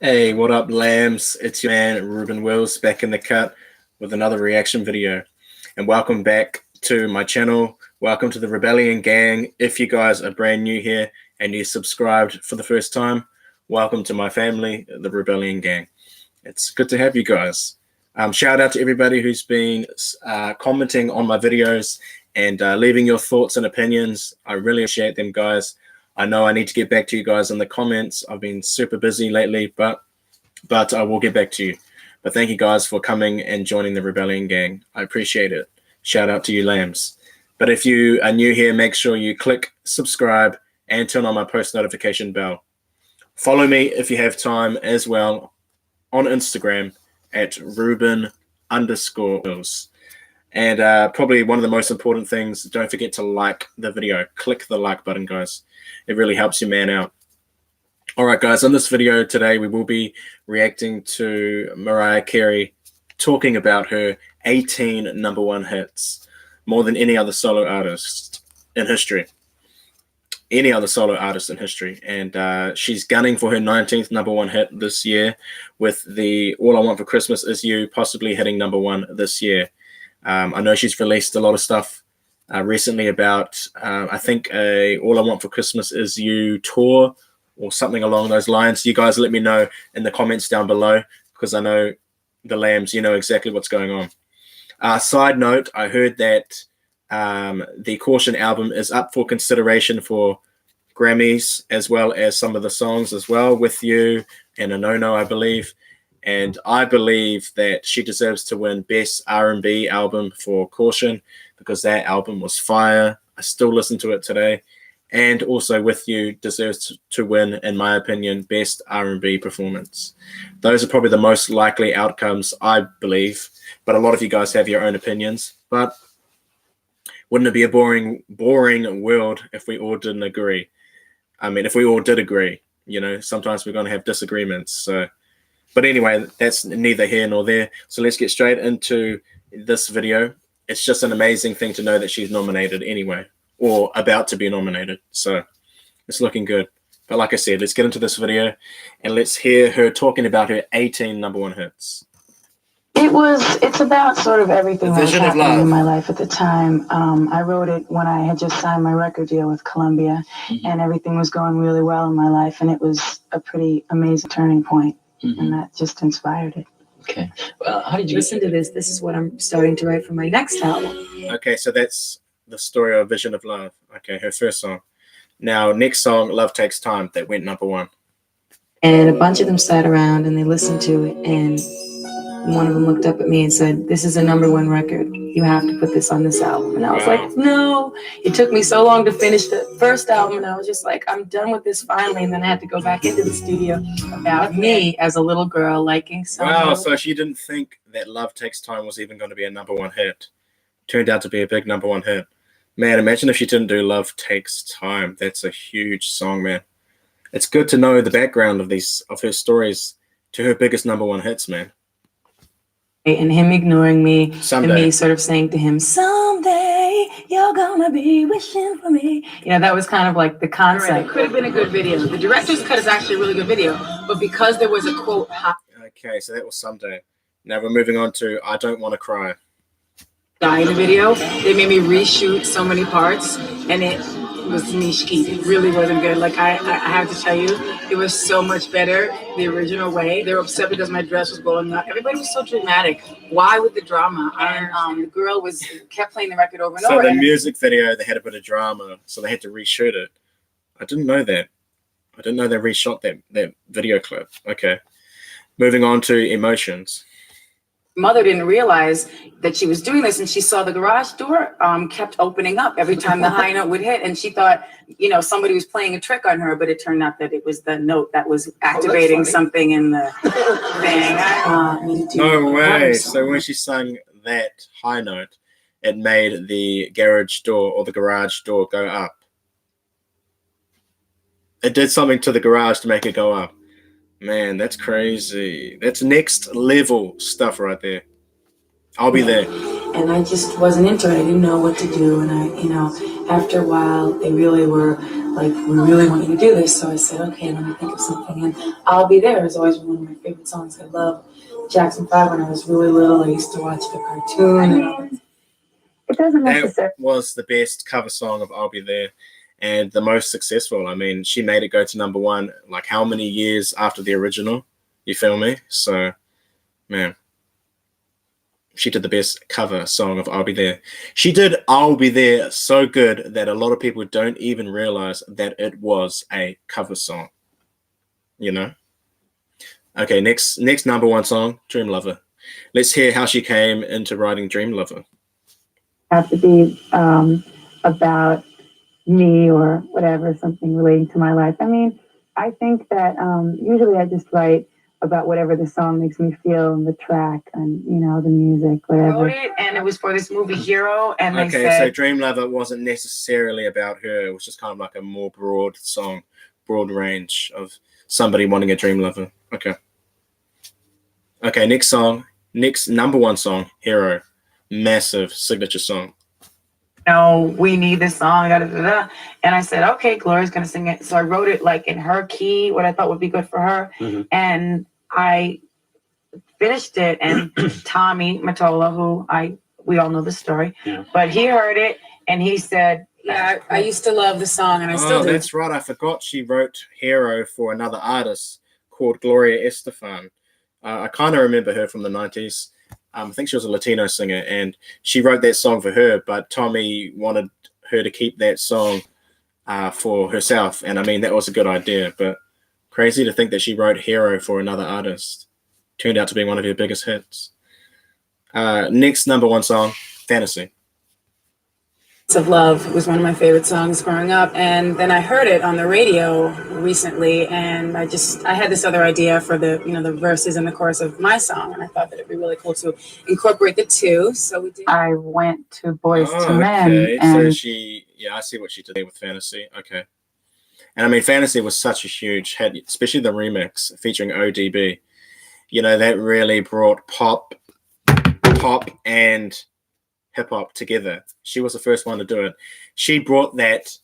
Hey, what up, lambs? It's your man, Reuben Wills, back in the cut with another reaction video. And welcome back to my channel. Welcome to the Rebellion Gang. If you guys are brand new here and you subscribed for the first time, welcome to my family, the Rebellion Gang. It's good to have you guys. Shout out to everybody who's been commenting on my videos and leaving your thoughts and opinions. I really appreciate them, guys. I know I need to get back to you guys in the comments. I've been super busy lately, but I will get back to you. But thank you guys for coming and joining the Rebellion Gang. I appreciate it. Shout out to you lambs. But if you are new here, make sure you click subscribe and turn on my post notification bell. Follow me if you have time as well on Instagram at Reuben_Wills. And probably one of the most important things, don't forget to like the video. Click the like button, guys. It really helps your man out. All right, guys, in this video today, we will be reacting to Mariah Carey talking about her 18 #1 hits, more than any other solo artist in history. Any other solo artist in history. And she's gunning for her 19th #1 hit this year, with the All I Want for Christmas Is You possibly hitting #1 this year. I know she's released a lot of stuff recently about, I think, All I Want for Christmas Is You tour or something along those lines. You guys let me know in the comments down below, because I know the lambs, you know exactly what's going on. Side note, I heard that the Caution album is up for consideration for Grammys, as well as some of the songs as well, With You and A No No, I believe. And I believe that she deserves to win Best R&B Album for Caution, because that album was fire. I still listen to it today. And also With You deserves to win, in my opinion, Best R&B Performance. Those are probably the most likely outcomes, I believe. But a lot of you guys have your own opinions. But wouldn't it be a boring world if we all didn't agree? I mean, if we all did agree, you know, sometimes we're going to have disagreements. So. But anyway, that's neither here nor there. So let's get straight into this video. It's just an amazing thing to know that she's nominated anyway, or about to be nominated. So it's looking good. But like I said, let's get into this video and let's hear her talking about her 18 #1 hits. It's about sort of everything that was happening in my life at the time. I wrote it when I had just signed my record deal with Columbia, and everything was going really well in my life, and it was a pretty amazing turning point. And that just inspired it. Okay. Well, how did you listen to this? This is what I'm starting to write for my next album. Okay, so that's the story of Vision of Love. Okay, her first song. Now, next song, Love Takes Time, that went #1. And a bunch of them sat around and they listened to it, and one of them looked up at me and said, "This is a #1 record. You have to put this on this album." And I was like, no. It took me so long to finish the first album, and I was just like, I'm done with this finally. And then I had to go back into the studio about me as a little girl liking something. Wow, so she didn't think that Love Takes Time was even going to be a #1 hit. Turned out to be a big #1 hit. Man, imagine if she didn't do Love Takes Time. That's a huge song, man. It's good to know the background of her stories to her biggest #1 hits, man. And him ignoring me, Someday. And me sort of saying to him, "Someday you're gonna be wishing for me." You know, that was kind of like the concept. It could have been a good video. The director's cut is actually a really good video, but because there was a quote. Okay, so that was Someday. Now we're moving on to I Don't Want to Cry. In the video, they made me reshoot so many parts, and it was nishki. It really wasn't good. Like I have to tell you, it was so much better the original way. They were upset because my dress was blowing up. Everybody was so dramatic. Why with the drama? And the girl kept playing the record over and over. So the music video, they had a bit of drama, so they had to reshoot it. I didn't know that. I didn't know they reshot that video clip. Okay, moving on to Emotions. Mother didn't realize that she was doing this, and she saw the garage door kept opening up every time the high note would hit, and she thought, you know, somebody was playing a trick on her, but it turned out that it was the note that was activating something in the thing. No way. So when she sang that high note, it made the garage door or the garage door go up. It did something to the garage to make it go up. Man, that's crazy. That's next level stuff right there. I'll be there. And I just wasn't into it. I didn't know what to do. And I, you know, after a while, they really were like, we really want you to do this. So I said, okay, let me think of something. And I'll Be There has always been one of my favorite songs. I love Jackson 5 when I was really little. I used to watch the cartoon. It doesn't That necessarily. was the best cover song of I'll Be There and the most successful. I mean, she made it go to #1 like how many years after the original? You feel me? So, man, she did the best cover song of I'll Be There. She did I'll Be There so good that a lot of people don't even realize that it was a cover song. You know? Okay, next #1 song, Dream Lover. Let's hear how she came into writing Dream Lover. Have to be about me or whatever, something relating to my life. I mean, I think that usually I just write about whatever the song makes me feel and the track and, you know, the music, whatever. Wrote it, and it was for this movie Hero, and they Okay, said, so Dream Lover wasn't necessarily about her. It was just kind of like a more broad song, broad range of somebody wanting a dream lover. Okay. Okay, next song, next #1 song, Hero. Massive signature song. no, we need this song, da, da, da, da. And I said, okay, Gloria's gonna sing it. So I wrote it like in her key, what I thought would be good for her. And I finished it, and Tommy Mottola, who we all know the story, but he heard it and he said, yeah, I used to love the song, and I still do. That's right. I forgot she wrote Hero for another artist called Gloria Estefan. I kind of remember her from the 90s. I think she was a Latino singer, and she wrote that song for her, but Tommy wanted her to keep that song for herself. And I mean, that was a good idea, but crazy to think that she wrote Hero for another artist. Turned out to be one of her biggest hits. Next #1 song, Fantasy. Of Love was one of my favorite songs growing up, and then I heard it on the radio recently, and I had this other idea for the verses and the chorus of my song, and I thought that it'd be really cool to incorporate the two. So we did. I went to Boys to Men. Okay, and so I see what she did there with Fantasy. Okay. And I mean, Fantasy was such a huge hit, especially the remix featuring ODB. You know, that really brought pop and hip hop together. She was the first one to do it. She brought that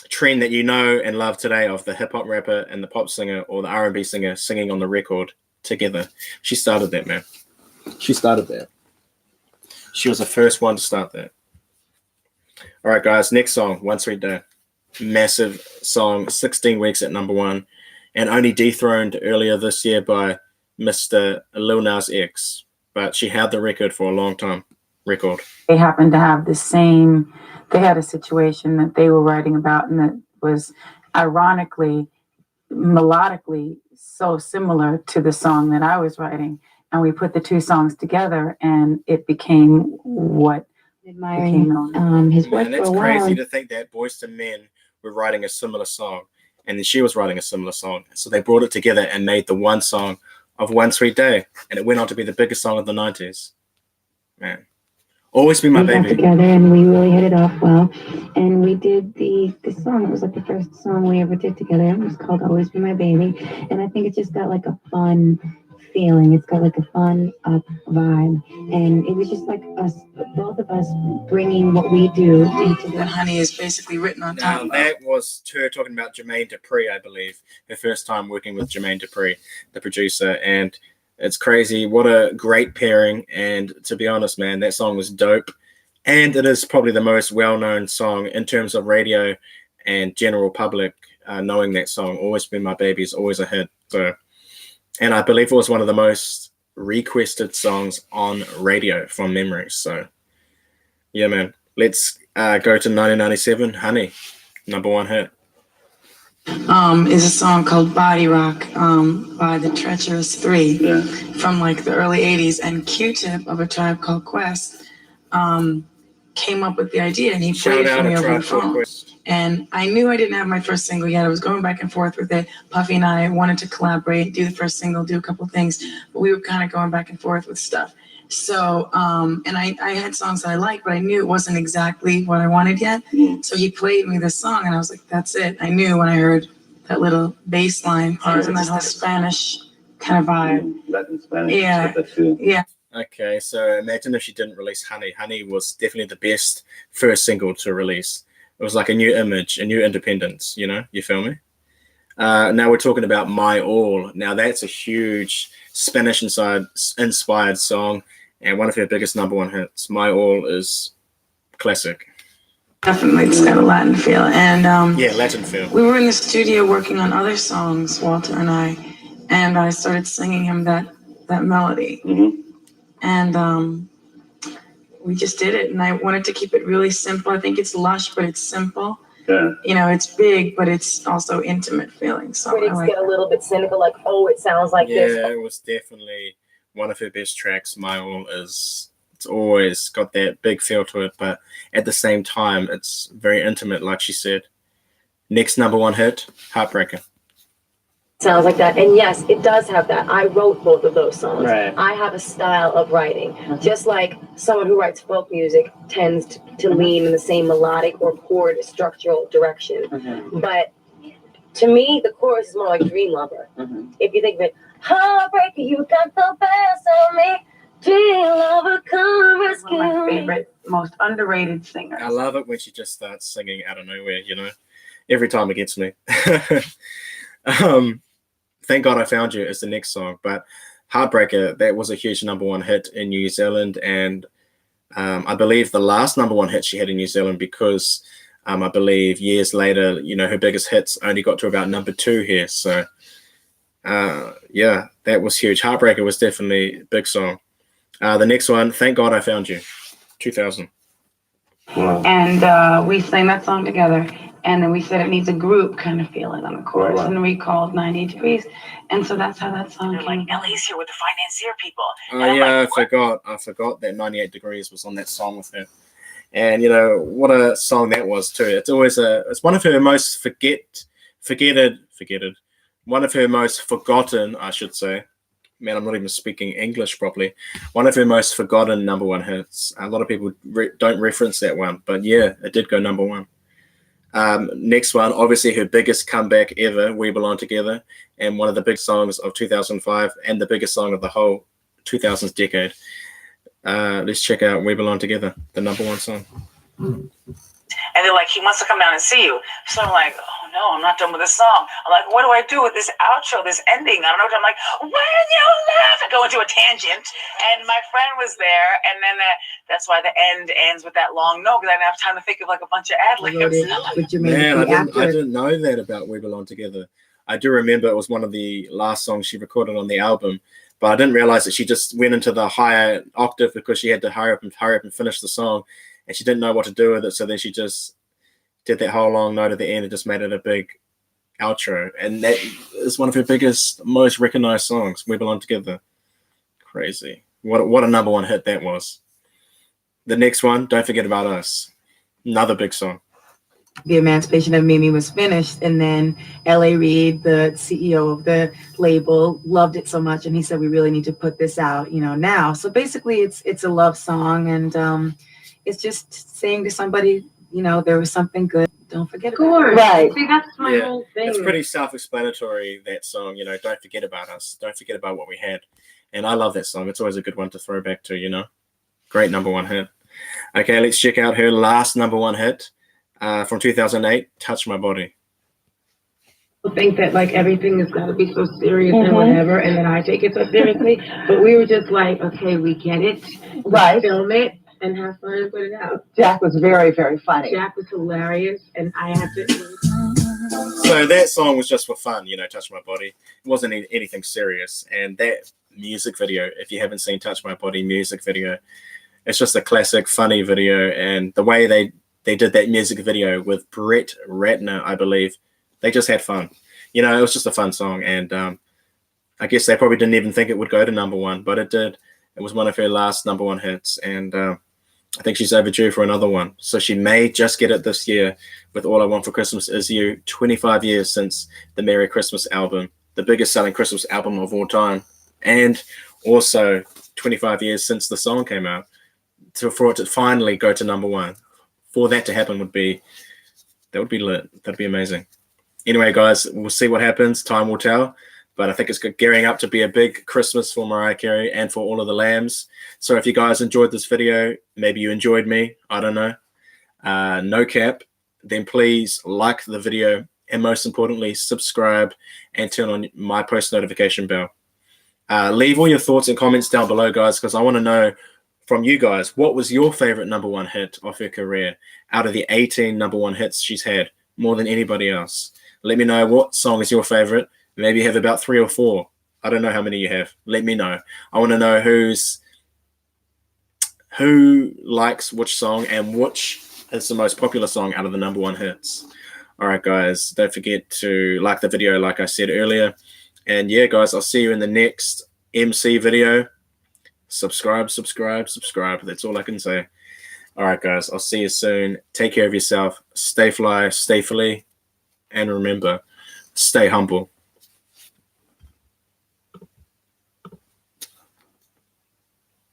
trend that you know and love today of the hip hop rapper and the pop singer or the R&B singer singing on the record together. She started that, man. She started that. She was the first one to start that. All right, guys. Next song, One Sweet Day. Massive song, 16 weeks at #1, and only dethroned earlier this year by Mr. Lil Nas X. But she held the record for a long time. They happened to have they had a situation that they were writing about, and that was ironically, melodically so similar to the song that I was writing. And we put the two songs together, and it became what Admiring his work for a while. It's crazy to think that Boyz II Men were writing a similar song, and then she was writing a similar song. So they brought it together and made the one song of One Sweet Day, and it went on to be the biggest song of the 90s. Man. Always Be My Baby. We got together and we really hit it off well, and we did the song. It was like the first song we ever did together. It was called Always Be My Baby, and I think it just got like a fun feeling. It's got like a fun up vibe, and it was just like both of us bringing what we do into that Honey is basically written on top of. That was her talking about Jermaine Dupri, I believe, her first time working with Jermaine Dupri, the producer, and it's crazy. What a great pairing. And to be honest, man, that song was dope. And it is probably the most well-known song in terms of radio and general public knowing that song. Always Been My Baby is always a hit. So, and I believe it was one of the most requested songs on radio from memory. So, yeah, man. Let's go to 1997, Honey, #1 hit. Is a song called Body Rock by the Treacherous Three from like the early 80s, and Q-Tip of A Tribe Called Quest came up with the idea, and he played it for me over the phone. And I knew I didn't have my first single yet. I was going back and forth with it. Puffy and I wanted to collaborate, do the first single, do a couple things, but we were kind of going back and forth with stuff. So, and I had songs that I liked, but I knew it wasn't exactly what I wanted yet. So he played me this song, and I was like, that's it. I knew when I heard that little bass line part and that whole Spanish kind of vibe. Latin Spanish. Yeah. Okay, so imagine if she didn't release Honey. Honey was definitely the best first single to release. It was like a new image, a new independence, you know, you feel me? Now we're talking about My All. Now that's a huge Spanish inspired song and one of her biggest #1 hits. My All is classic. Definitely, it's got a Latin feel. And yeah, Latin feel. We were in the studio working on other songs, Walter and I started singing him that melody. And we just did it, and I wanted to keep it really simple. I think it's lush, but it's simple. Yeah. You know, it's big, but it's also intimate feeling. So critics get a little bit cynical, like, oh, it sounds like this. Yeah, it was definitely one of her best tracks. My All it's always got that big feel to it, but at the same time, it's very intimate, like she said. Next #1 hit, Heartbreaker. Sounds like that. And yes, it does have that. I wrote both of those songs. Right. I have a style of writing. Just like someone who writes folk music tends to lean in the same melodic or chord structural direction. But to me, the chorus is more like Dream Lover. If you think of it, heartbreaker, you got the best of me. Dream Lover, come rescue one of my me. favorite, most underrated singers. I love it when she just starts singing out of nowhere, you know. Every time it gets me. Thank God I Found You is the next song, but Heartbreaker, that was a huge #1 hit in New Zealand, and I believe the last #1 hit she had in New Zealand, because I believe years later, you know, her biggest hits only got to about #2 here. So yeah, that was huge. Heartbreaker was definitely a big song. The next one, Thank God I Found You, 2000. And we sang that song together. And then we said it needs a group kind of feeling on the chorus. And we called 98 Degrees. And so that's how that song came. Like, LA's here with the financier people. Oh yeah, I forgot that 98 Degrees was on that song with her. And you know what a song that was too. It's always it's one of her most one of her most forgotten, I should say. Man, I'm not even speaking English properly. One of her most forgotten #1 hits. A lot of people don't reference that one, but yeah, it did go #1. Next one, obviously her biggest comeback ever, We Belong Together, and one of the big songs of 2005 and the biggest song of the whole 2000s decade. Let's check out We Belong Together, the #1 song. And they're like, he wants to come down and see you. So I'm like, oh no, I'm not done with this song. I'm like, what do I do with this outro, this ending? I don't know. I'm like, when you laugh, I go into a tangent. And my friend was there, and then that's why the end ends with that long no, because I didn't have time to think of like a bunch of ad-libs. Man, I didn't know that about We Belong Together. I do remember it was one of the last songs she recorded on the album, but I didn't realize that she just went into the higher octave because she had to hurry up and finish the song. And she didn't know what to do with it, so then she just did that whole long note at the end and just made it a big outro. And that is one of her biggest, most recognized songs, We Belong Together. Crazy. What a #1 hit that was. The next one, Don't Forget About Us. Another big song. The Emancipation of Mimi was finished, and then L.A. Reid, the CEO of the label, loved it so much, and he said, we really need to put this out, you know, now. So basically it's a love song, and it's just saying to somebody, you know, there was something good. Don't forget about it. Right. See, that's my whole thing. It's pretty self-explanatory, that song, you know, don't forget about us. Don't forget about what we had. And I love that song. It's always a good one to throw back to, you know. Great #1 hit. Okay, let's check out her last #1 hit from 2008, Touch My Body. People think that like everything has got to be so serious and whatever, and then I take it so seriously. But we were just like, okay, we get it. Right. Film it. And have fun and put it out. Jack was very, very funny. Jack was hilarious, and I had to. So that song was just for fun, you know, Touch My Body. It wasn't anything serious. And that music video, if you haven't seen Touch My Body music video, it's just a classic, funny video. And the way they did that music video with Brett Ratner, I believe, they just had fun. You know, it was just a fun song. And I guess they probably didn't even think it would go to #1, but it did. It was one of her last #1 hits. And I think she's overdue for another one. So she may just get it this year with All I Want for Christmas Is You. 25 years since the Merry Christmas album, the biggest selling Christmas album of all time. And also 25 years since the song came out. For it to finally go to #1. For that to happen would be lit. That'd be amazing. Anyway, guys, we'll see what happens. Time will tell. But I think it's gearing up to be a big Christmas for Mariah Carey and for all of the lambs. So if you guys enjoyed this video, maybe you enjoyed me, I don't know. No cap. then please like the video, and most importantly, subscribe and turn on my post notification bell. Leave all your thoughts and comments down below, guys, because I want to know from you guys, what was your favorite #1 hit of her career out of the 18 #1 hits she's had, more than anybody else? Let me know what song is your favorite. Maybe you have about 3 or 4. I don't know how many you have. Let me know. I want to know who likes which song and which is the most popular song out of the #1 hits. All right, guys, don't forget to like the video like I said earlier. And yeah, guys, I'll see you in the next MC video. Subscribe. That's all I can say. All right, guys, I'll see you soon. Take care of yourself. Stay fly, stay fully, and remember, stay humble.